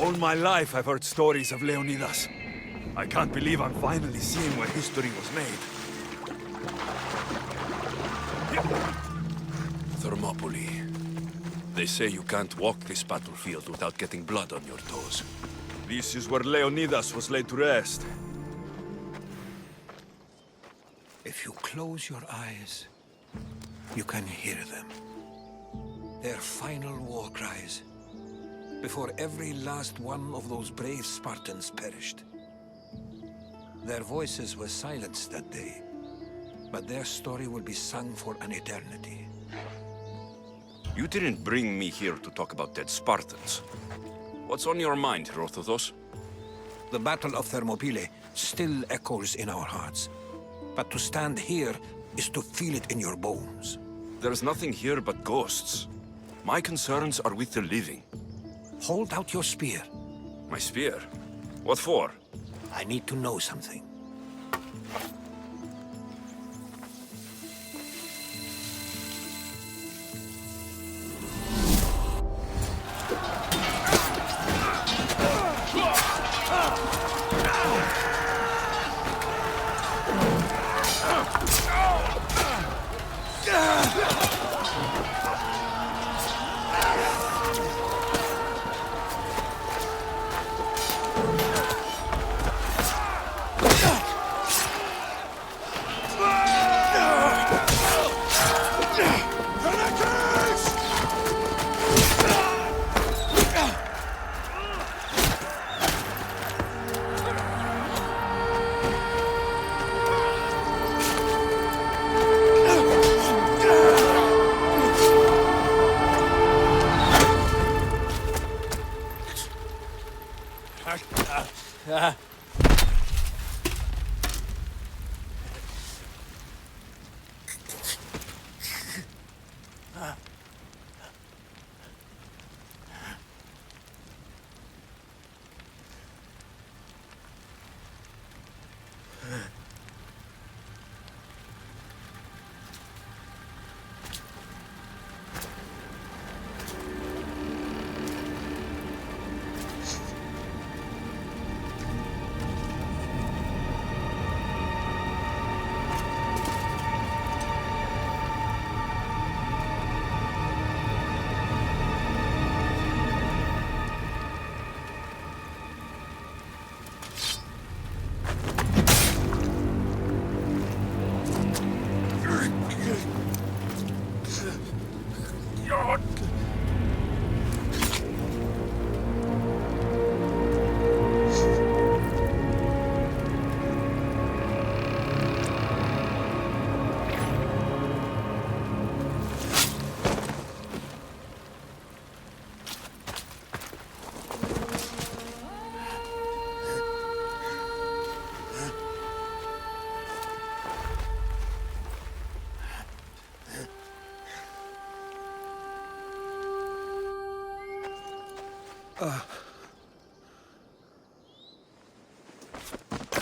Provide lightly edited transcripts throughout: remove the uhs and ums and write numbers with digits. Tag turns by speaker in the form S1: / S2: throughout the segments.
S1: All my life I've heard stories of Leonidas. I can't believe I'm finally seeing where history was made.
S2: Thermopylai. They say you can't walk this battlefield without getting blood on your toes.
S1: This is where Leonidas was laid to rest.
S3: If you close your eyes, you can hear them. Their final war cries, before every last one of those brave Spartans perished. Their voices were silenced that day, but their story will be sung for an eternity.
S2: You didn't bring me here to talk about dead Spartans. What's on your mind, Herodotos?
S3: The Battle of Thermopylai still echoes in our hearts. But to stand here is to feel it in your bones.
S2: There's nothing here but ghosts. My concerns are with the living.
S3: Hold out your spear.
S2: My spear? What for?
S3: I need to know something.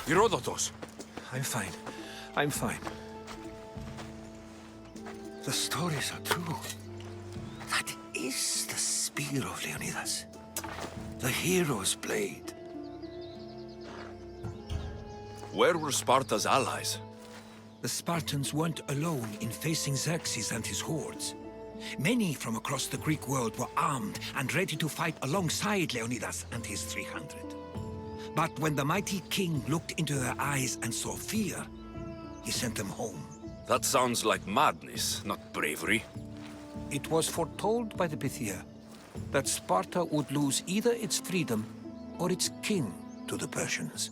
S2: Herodotos!
S3: I'm fine. I'm fine. The stories are true. That is the spear of Leonidas. The hero's blade.
S2: Where were Sparta's allies?
S3: The Spartans weren't alone in facing Xerxes and his hordes. Many from across the Greek world were armed and ready to fight alongside Leonidas and his 300. But when the mighty king looked into their eyes and saw fear, he sent them home,
S2: That sounds like madness, not bravery.
S3: It was foretold by the Pythia that Sparta would lose either its freedom or its king to the Persians.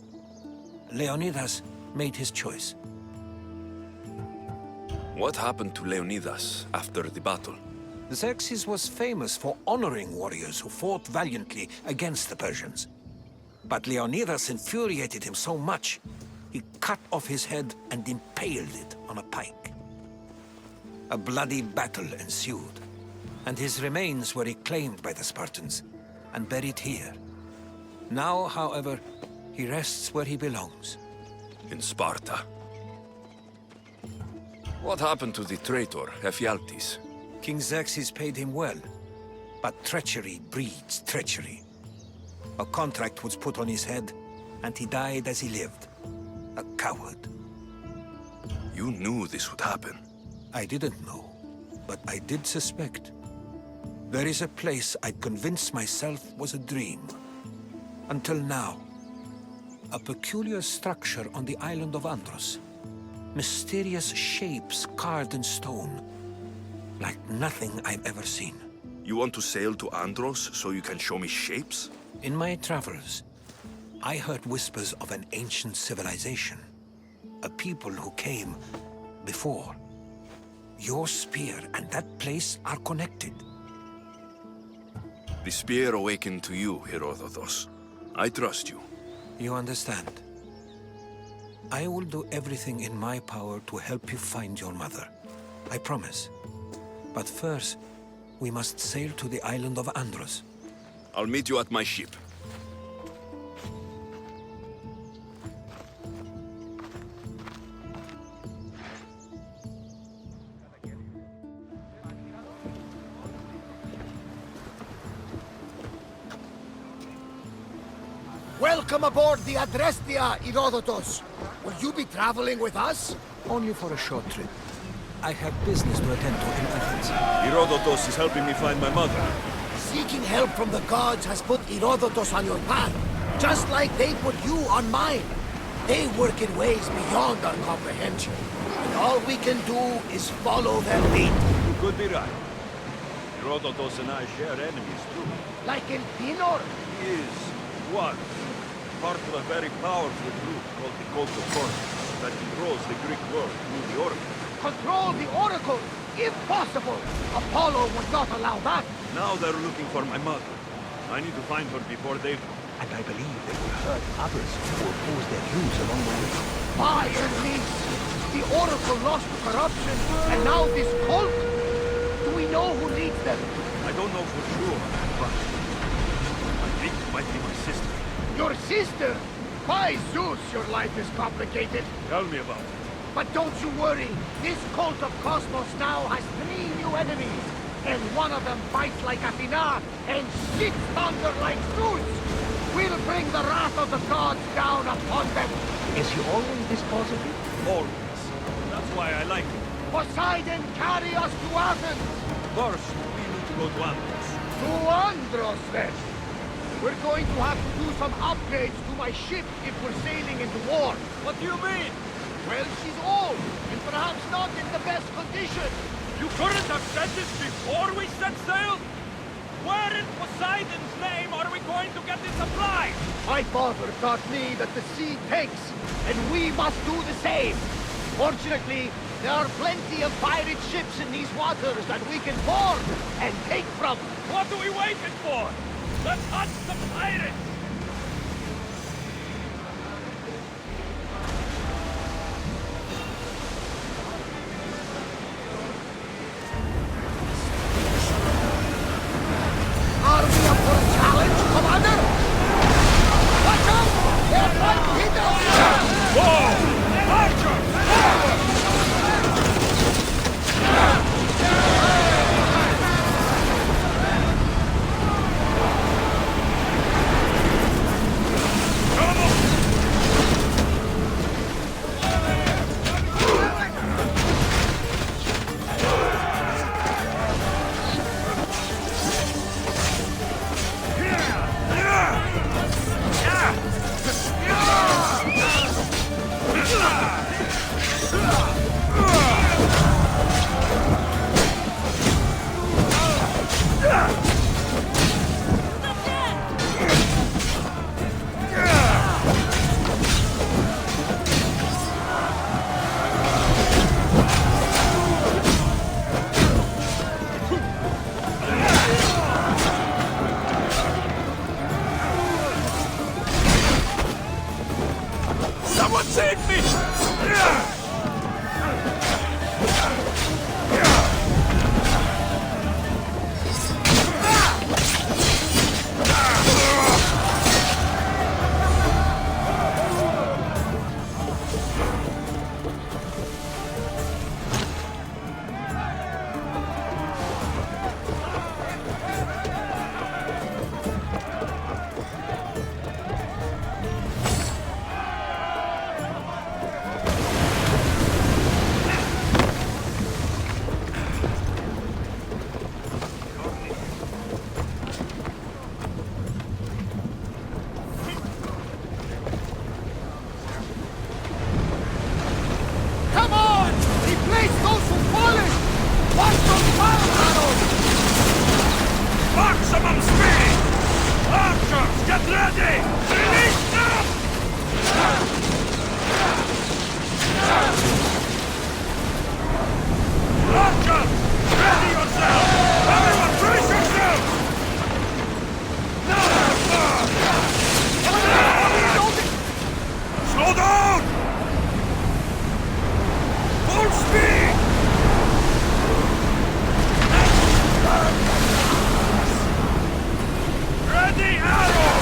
S3: Leonidas made his choice.
S2: What happened to Leonidas after the battle?
S3: Xerxes was famous for honoring warriors who fought valiantly against the Persians. But Leonidas infuriated him so much, he cut off his head and impaled it on a pike. A bloody battle ensued, and his remains were reclaimed by the Spartans and buried here. Now, however, he rests where he belongs.
S2: In Sparta. What happened to the traitor, Ephialtes?
S3: King Xerxes paid him well, but treachery breeds treachery. A contract was put on his head, and he died as he lived. A coward.
S2: You knew this would happen.
S3: I didn't know, but I did suspect. There is a place I'd convinced myself was a dream. Until now. A peculiar structure on the island of Andros. Mysterious shapes carved in stone. Like nothing I've ever seen.
S2: You want to sail to Andros so you can show me shapes?
S3: In my travels, I heard whispers of an ancient civilization. A people who came before. Your spear and that place are connected.
S2: The spear awakened to you, Herodotos. I trust you.
S3: You understand. I will do everything in my power to help you find your mother. I promise. But first, we must sail to the island of Andros.
S2: I'll meet you at my ship.
S4: Welcome aboard the Adrestia, Herodotos. Will you be traveling with us?
S3: Only for a short trip. I have business to attend to in Athens.
S1: Herodotos is helping me find my mother.
S4: Seeking help from the gods has put Herodotos on your path, just like they put you on mine. They work in ways beyond our comprehension, and all we can do is follow their lead.
S1: You could be right. Herodotos and I share enemies too.
S4: Like in Pinor?
S1: He is one part of a very powerful group called the Cult of Corinth that controls the Greek world through the Oracle.
S4: Control the Oracle, if possible. Apollo would not allow that.
S1: Now they're looking for my mother. I need to find her before they do.
S5: And I believe they will hurt others who oppose their views along the way.
S4: By Ernis, the Oracle lost to corruption, and now this cult? Do we know who leads them?
S1: I don't know for sure, but I think it might be my sister.
S4: Your sister? By Zeus, your life is complicated.
S1: Tell me about it.
S4: But don't you worry. This cult of Cosmos now has 3 new enemies. And one of them fights like Athena and spits thunder like Zeus. We'll bring the wrath of the gods down upon them.
S5: Is he always this positive?
S1: Always. That's why I like it.
S4: Poseidon, carry us to Athens.
S1: First, we need to go to Andros.
S4: To Andros, then. We're going to have to do some upgrades to my ship if we're sailing into war.
S1: What do you mean?
S4: Well, she's old, and perhaps not in the best condition.
S1: You couldn't have said this before we set sail? Where in Poseidon's name are we going to get the supplies?
S4: My father taught me that the sea takes, and we must do the same. Fortunately, there are plenty of pirate ships in these waters that we can board and take from.
S1: What are we waiting for? Let's hunt the pirates!
S4: Are we up for a challenge, Commander? Watch out! They're right behind us!
S1: Whoa! Archer!
S2: Maximum speed! Archers, get ready! Release them! Archers, ready yourself! Everyone brace yourselves! Now fire! Slow down! Full speed! Ready, arrow!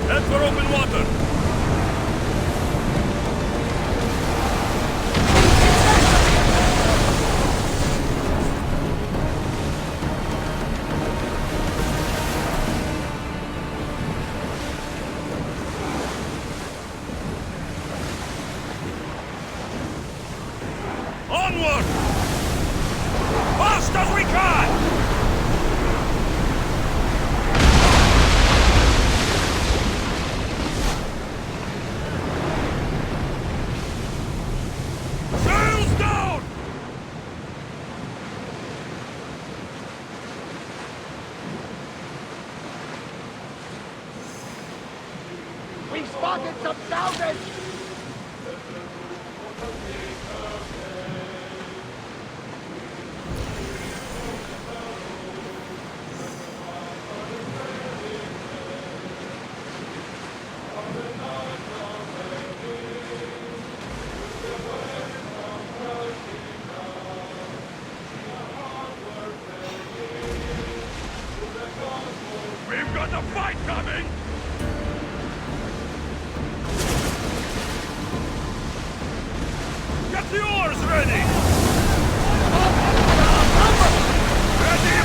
S2: Head for open water. Onward! Fast as we can! Sails down!
S4: We've spotted some salvage!
S1: We've got a fight coming!
S2: Get the oars ready! Ready?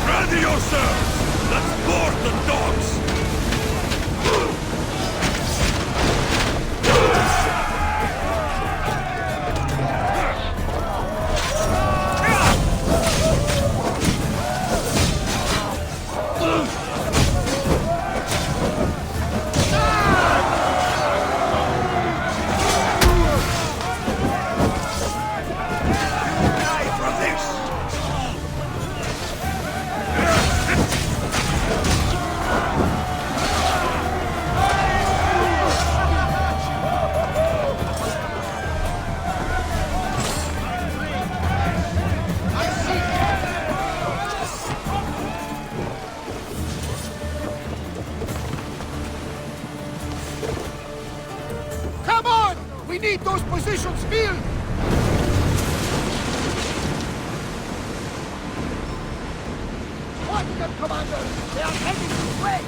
S2: Ready yourselves! Let's board the dogs!
S4: Come on! We need those positions filled! Watch them, Commander! They are heading this way!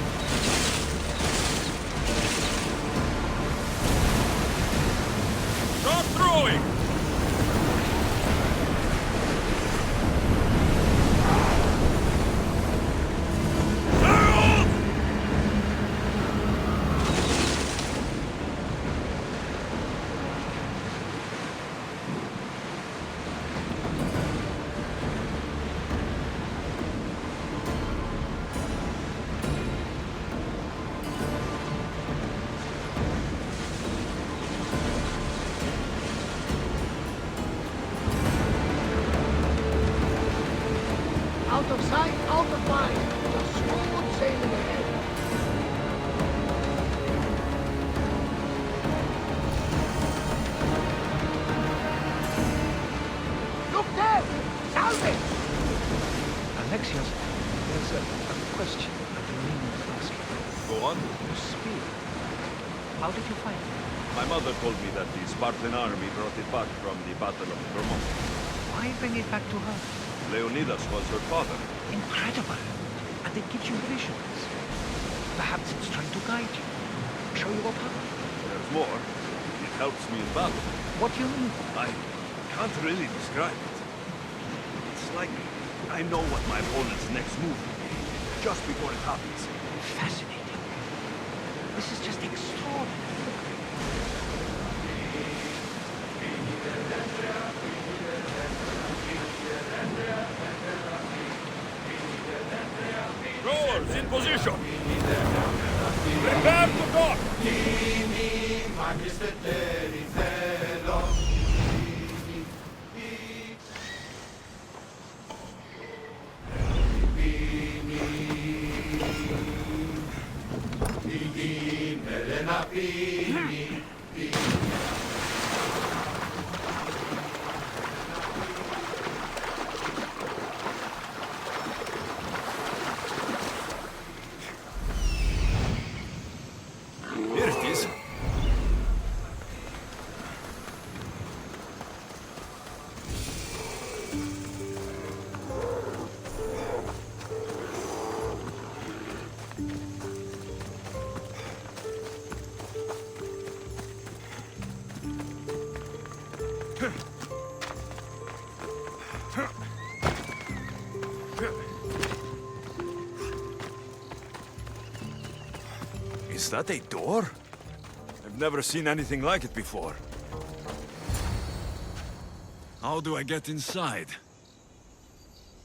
S2: Start throwing! Sails!
S4: Out of sight, out of mind. Just smooth sailing ahead. Look there! Salvage!
S5: Alexios, there's a question I've been meaning to ask you.
S1: Go on.
S5: Your spear. How did you find it?
S1: My mother told me that the Spartan army brought it back from the Battle of Thermopylai.
S5: Why bring it back to her?
S1: Leonidas was her father.
S5: Incredible. And it gives you visions. Perhaps it's trying to guide you. Show you a path.
S1: There's more. It helps me in battle.
S5: What do you mean?
S1: I can't really describe it. It's like I know what my opponent's next move will be, just before it happens.
S5: Fascinating. This is just extraordinary.
S2: Rowers in position!
S1: Prepare to dock!
S2: Here it is.
S1: Is that a door? I've never seen anything like it before. How do I get inside?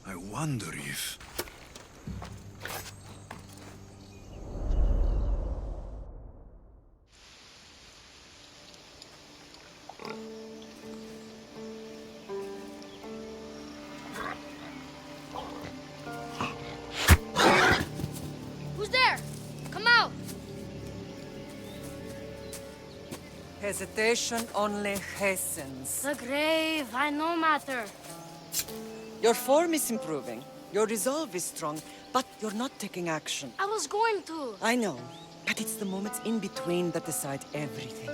S1: I wonder if...
S6: Who's there? Come out!
S7: Hesitation only hastens.
S6: The grave, I no matter.
S7: Your form is improving. Your resolve is strong, but you're not taking action.
S6: I was going to.
S7: I know, but it's the moments in between that decide everything.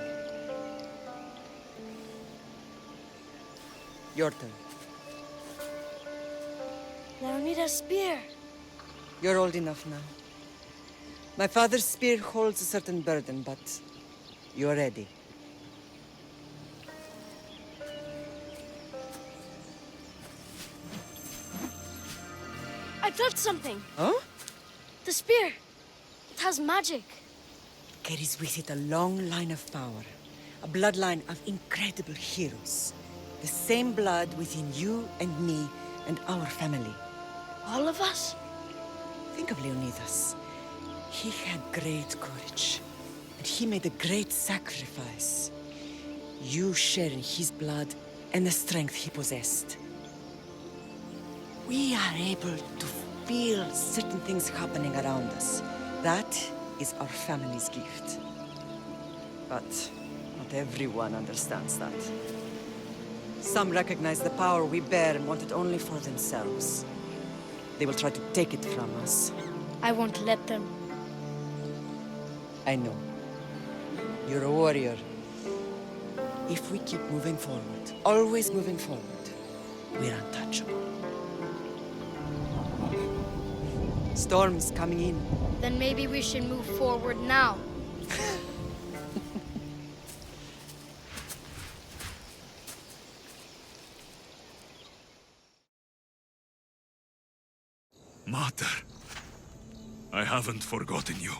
S7: Your turn.
S6: Leonidas' spear.
S7: You're old enough now. My father's spear holds a certain burden, but you're ready.
S6: I touched something.
S7: Huh?
S6: The spear. It has magic.
S7: Carries with it a long line of power. A bloodline of incredible heroes. The same blood within you and me and our family.
S6: All of us?
S7: Think of Leonidas. He had great courage, and he made a great sacrifice. You share in his blood and the strength he possessed. We are able to feel certain things happening around us. That is our family's gift. But not everyone understands that. Some recognize the power we bear and want it only for themselves. They will try to take it from us.
S6: I won't let them.
S7: I know. You're a warrior. If we keep moving forward, always moving forward, we're untouchable. Storm's coming in.
S6: Then maybe we should move forward now.
S1: Mater, I haven't forgotten you.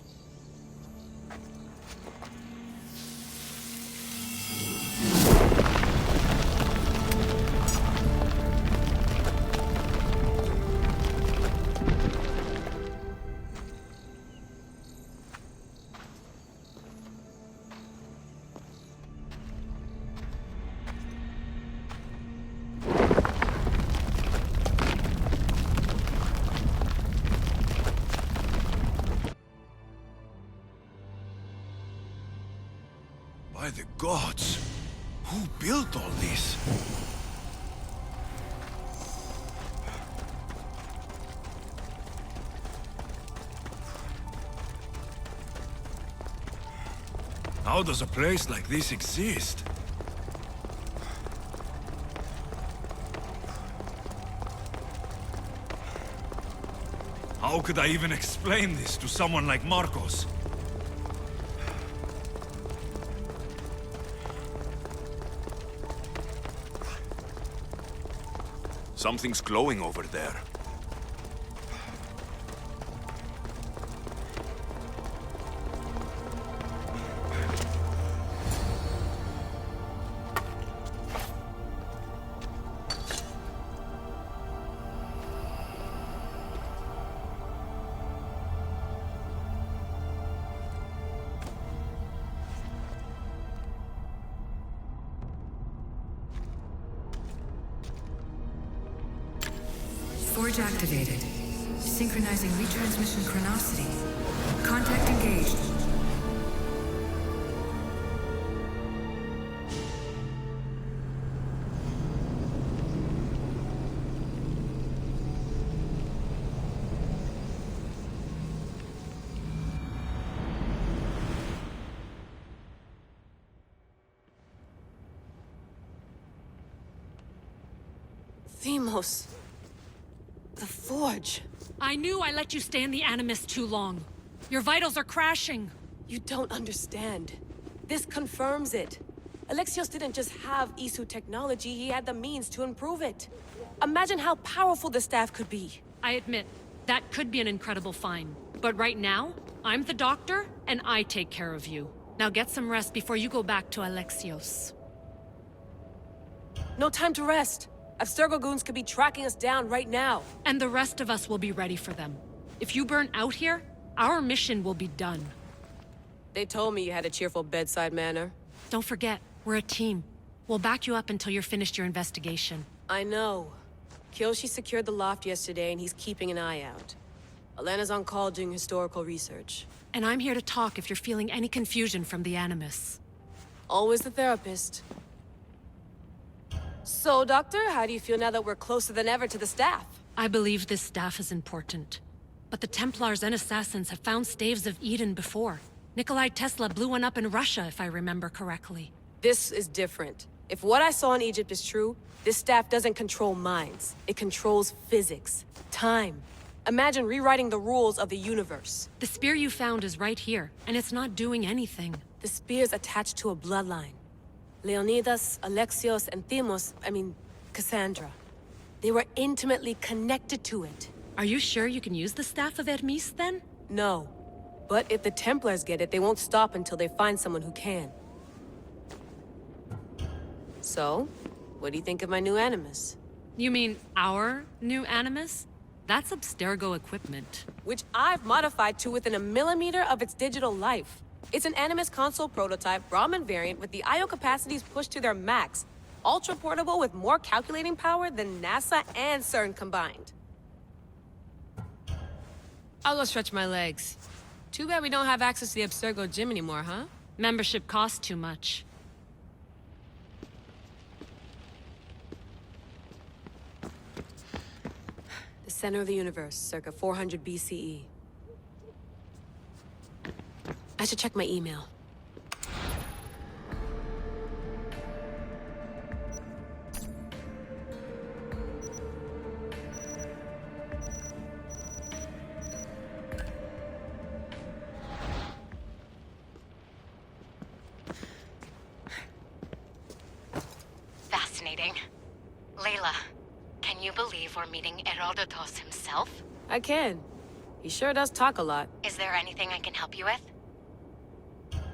S1: By the gods, who built all this? How does a place like this exist? How could I even explain this to someone like Marcos? Something's glowing over there.
S8: Forge activated. Synchronizing retransmission chronicity. Contact engaged.
S9: Themos. The Forge.
S10: I knew I let you stay in the Animus too long. Your vitals are crashing.
S9: You don't understand. This confirms it. Alexios didn't just have Isu technology, he had the means to improve it. Imagine how powerful the staff could be.
S10: I admit, that could be an incredible find. But right now, I'm the doctor, and I take care of you. Now get some rest before you go back to Alexios.
S9: No time to rest. Abstergo goons could be tracking us down right now.
S10: And the rest of us will be ready for them. If you burn out here, our mission will be done.
S9: They told me you had a cheerful bedside manner.
S10: Don't forget, we're a team. We'll back you up until you're finished your investigation.
S9: I know. Kyoshi secured the loft yesterday and he's keeping an eye out. Elena's on call doing historical research.
S10: And I'm here to talk if you're feeling any confusion from the Animus.
S9: Always the therapist. So, Doctor, how do you feel now that we're closer than ever to the staff?
S10: I believe this staff is important. But the Templars and Assassins have found staves of Eden before. Nikolai Tesla blew one up in Russia, if I remember correctly.
S9: This is different. If what I saw in Egypt is true, this staff doesn't control minds. It controls physics, time. Imagine rewriting the rules of the universe.
S10: The spear you found is right here, and it's not doing anything.
S9: The spear's attached to a bloodline. Leonidas, Alexios, and Cassandra. They were intimately connected to it.
S10: Are you sure you can use the Staff of Hermes, then?
S9: No. But if the Templars get it, they won't stop until they find someone who can. So, what do you think of my new Animus?
S10: You mean our new Animus? That's Abstergo equipment.
S9: Which I've modified to within a millimeter of its digital life. It's an Animus console prototype, Brahmin variant with the I/O capacities pushed to their max. Ultra portable with more calculating power than NASA and CERN combined. I'll go stretch my legs. Too bad we don't have access to the Abstergo gym anymore, huh?
S10: Membership costs too much.
S9: The center of the universe, circa 400 BCE. I should check my email.
S11: Fascinating. Layla, can you believe we're meeting Herodotos himself?
S9: I can. He sure does talk a lot.
S11: Is there anything I can help you with?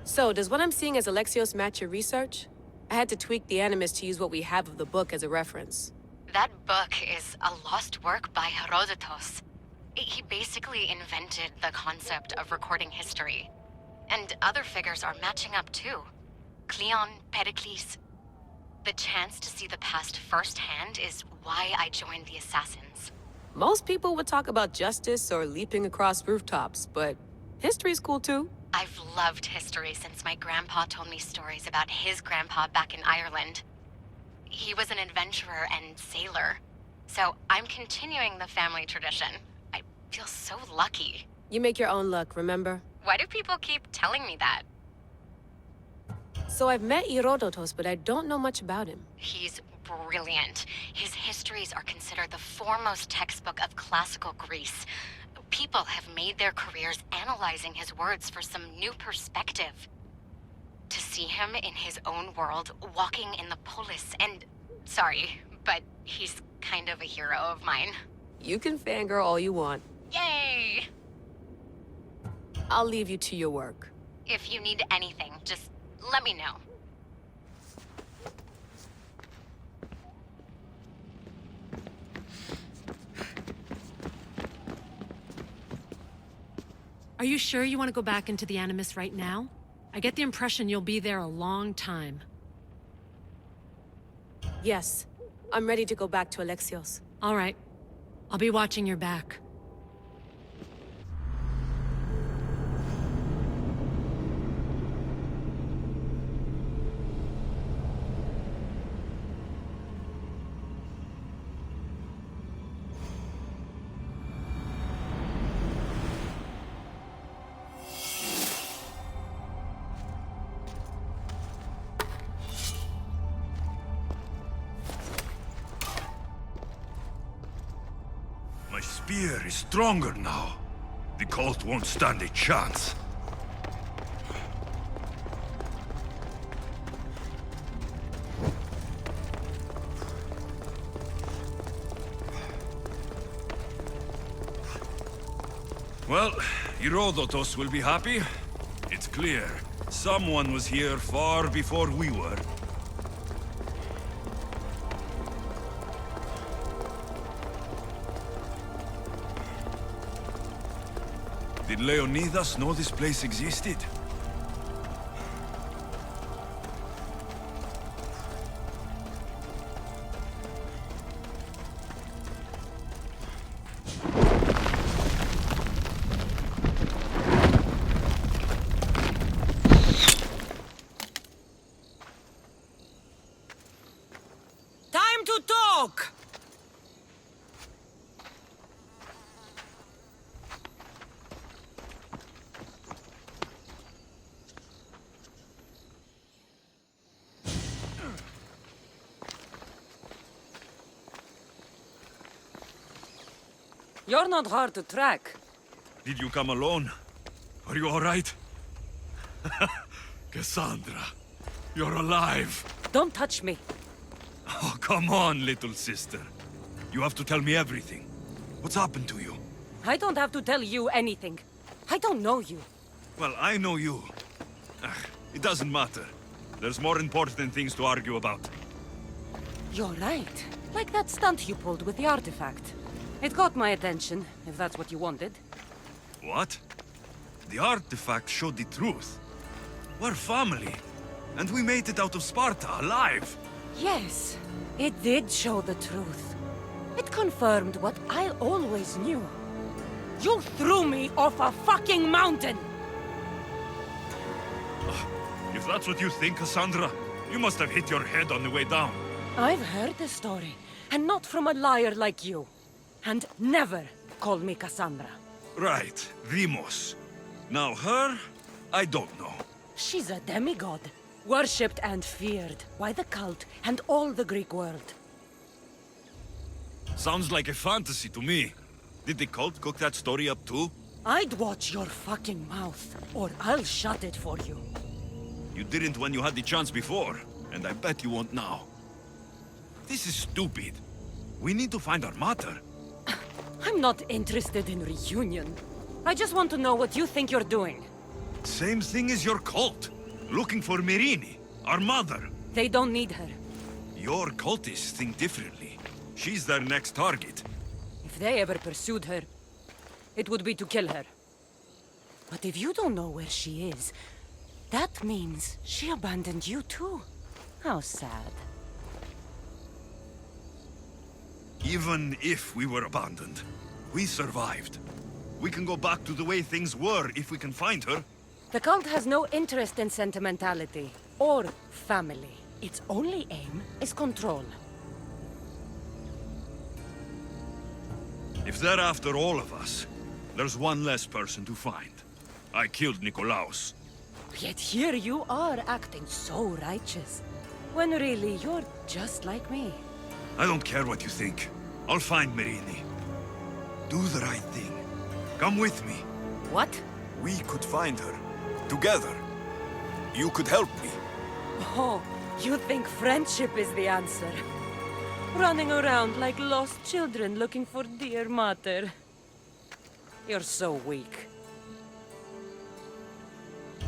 S9: So, does what I'm seeing as Alexios match your research? I had to tweak the Animus to use what we have of the book as a reference.
S11: That book is a lost work by Herodotos. He basically invented the concept of recording history. And other figures are matching up too. Cleon, Pericles. The chance to see the past firsthand is why I joined the Assassins.
S9: Most people would talk about justice or leaping across rooftops, but history's cool too.
S11: I've loved history since my grandpa told me stories about his grandpa back in Ireland. He was an adventurer and sailor. So I'm continuing the family tradition. I feel so lucky.
S9: You make your own luck, remember?
S11: Why do people keep telling me that?
S9: So I've met Herodotos, but I don't know much about him.
S11: He's brilliant. His histories are considered the foremost textbook of classical Greece. People have made their careers analyzing his words for some new perspective. To see him in his own world, walking in the polis, and... Sorry, but he's kind of a hero of mine.
S9: You can fangirl all you want.
S11: Yay!
S9: I'll leave you to your work.
S11: If you need anything, just let me know.
S10: Are you sure you want to go back into the Animus right now? I get the impression you'll be there a long time.
S9: Yes. I'm ready to go back to Alexios.
S10: All right. I'll be watching your back.
S1: My spear is stronger now. The cult won't stand a chance. Well, Herodotos will be happy. It's clear. Someone was here far before we were. Did Leonidas know this place existed?
S7: Time to talk! You're not hard to track.
S1: Did you come alone? Are you all right? Cassandra, you're alive.
S7: Don't touch me.
S1: Oh, come on, little sister. You have to tell me everything. What's happened to you?
S7: I don't have to tell you anything. I don't know you.
S1: Well, I know you. It doesn't matter. There's more important things to argue about.
S7: You're right. Like that stunt you pulled with the artifact. It got my attention, if that's what you wanted.
S1: What? The artifact showed the truth. We're family. And we made it out of Sparta, alive.
S7: Yes, it did show the truth. It confirmed what I always knew. You threw me off a fucking mountain!
S1: If that's what you think, Cassandra, you must have hit your head on the way down.
S7: I've heard the story, and not from a liar like you. And never call me Cassandra.
S1: Right, Demos. Now her, I don't know.
S7: She's a demigod, worshipped and feared by the cult and all the Greek world.
S1: Sounds like a fantasy to me. Did the cult cook that story up too?
S7: I'd watch your fucking mouth, or I'll shut it for you.
S1: You didn't when you had the chance before, and I bet you won't now. This is stupid. We need to find our mater.
S7: I'm not interested in reunion. I just want to know what you think you're doing.
S1: Same thing as your cult. Looking for Myrrine, our mother.
S7: They don't need her.
S1: Your cultists think differently. She's their next target.
S7: If they ever pursued her, it would be to kill her. But if you don't know where she is, that means she abandoned you too. How sad.
S1: Even if we were abandoned, we survived. We can go back to the way things were if we can find her.
S7: The cult has no interest in sentimentality or family. Its only aim is control.
S1: If they're after all of us, there's one less person to find. I killed Nikolaos.
S7: Yet here you are acting so righteous, when really you're just like me.
S1: I don't care what you think. I'll find Myrrine. Do the right thing. Come with me.
S7: What?
S1: We could find her. Together. You could help me.
S7: Oh, you think friendship is the answer? Running around like lost children looking for dear mater. You're so weak.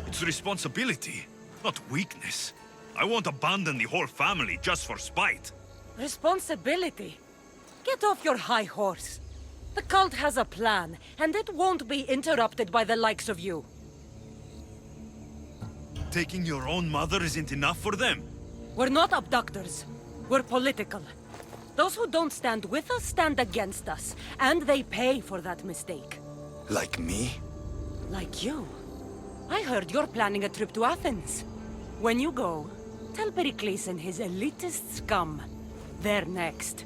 S1: It's responsibility, not weakness. I won't abandon the whole family just for spite.
S7: Responsibility? Get off your high horse. The cult has a plan, and it won't be interrupted by the likes of you.
S1: Taking your own mother isn't enough for them?
S7: We're not abductors. We're political.
S12: Those who don't stand with us stand against us, and they pay for that mistake.
S2: Like me?
S12: Like you. I heard you're planning a trip to Athens. When you go, tell Pericles and his elitist scum. They're next.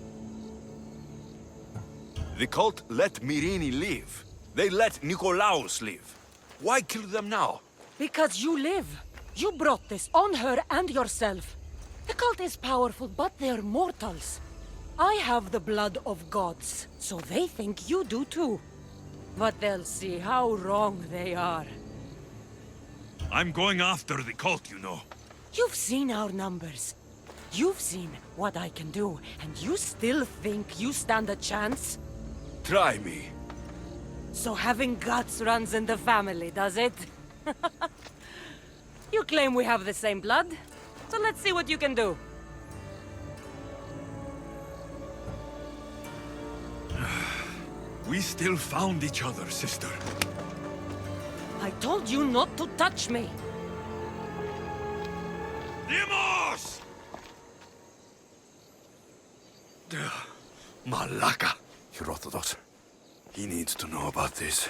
S1: The cult let Myrini live. They let Nikolaos live. Why kill them now?
S12: Because you live. You brought this on her and yourself. The cult is powerful, but they're mortals. I have the blood of gods, so they think you do too. But they'll see how wrong they are.
S1: I'm going after the cult, you know.
S12: You've seen our numbers. You've seen what I can do, and you still think you stand a chance?
S1: Try me.
S12: So having guts runs in the family, does it? You claim we have the same blood, so let's see what you can do.
S1: We still found each other, sister.
S12: I told you not to touch me.
S1: Demos! Malaka.
S2: Herodotos. He needs to know about this.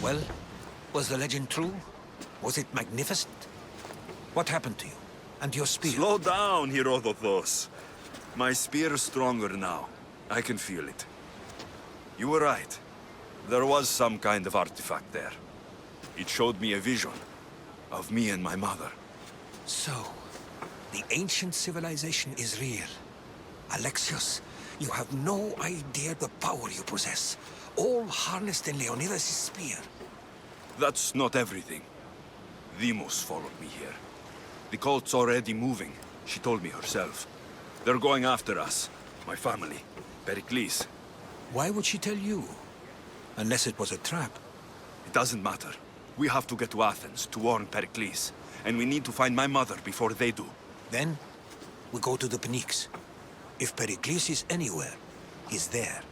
S3: Well, was the legend true? Was it magnificent? What happened to you? And your spear?
S1: Slow down, Herodotos. My spear is stronger now. I can feel it. You were right. There was some kind of artifact there. It showed me a vision of me and my mother.
S3: So, the ancient civilization is real. Alexios, you have no idea the power you possess. All harnessed in Leonidas' spear.
S1: That's not everything. Demos followed me here. The cult's already moving. She told me herself. They're going after us. My family. Pericles.
S3: Why would she tell you? Unless it was a trap.
S1: It doesn't matter. We have to get to Athens to warn Pericles. And we need to find my mother before they do.
S3: Then, we go to the Pnyx. If Pericles is anywhere, he's there.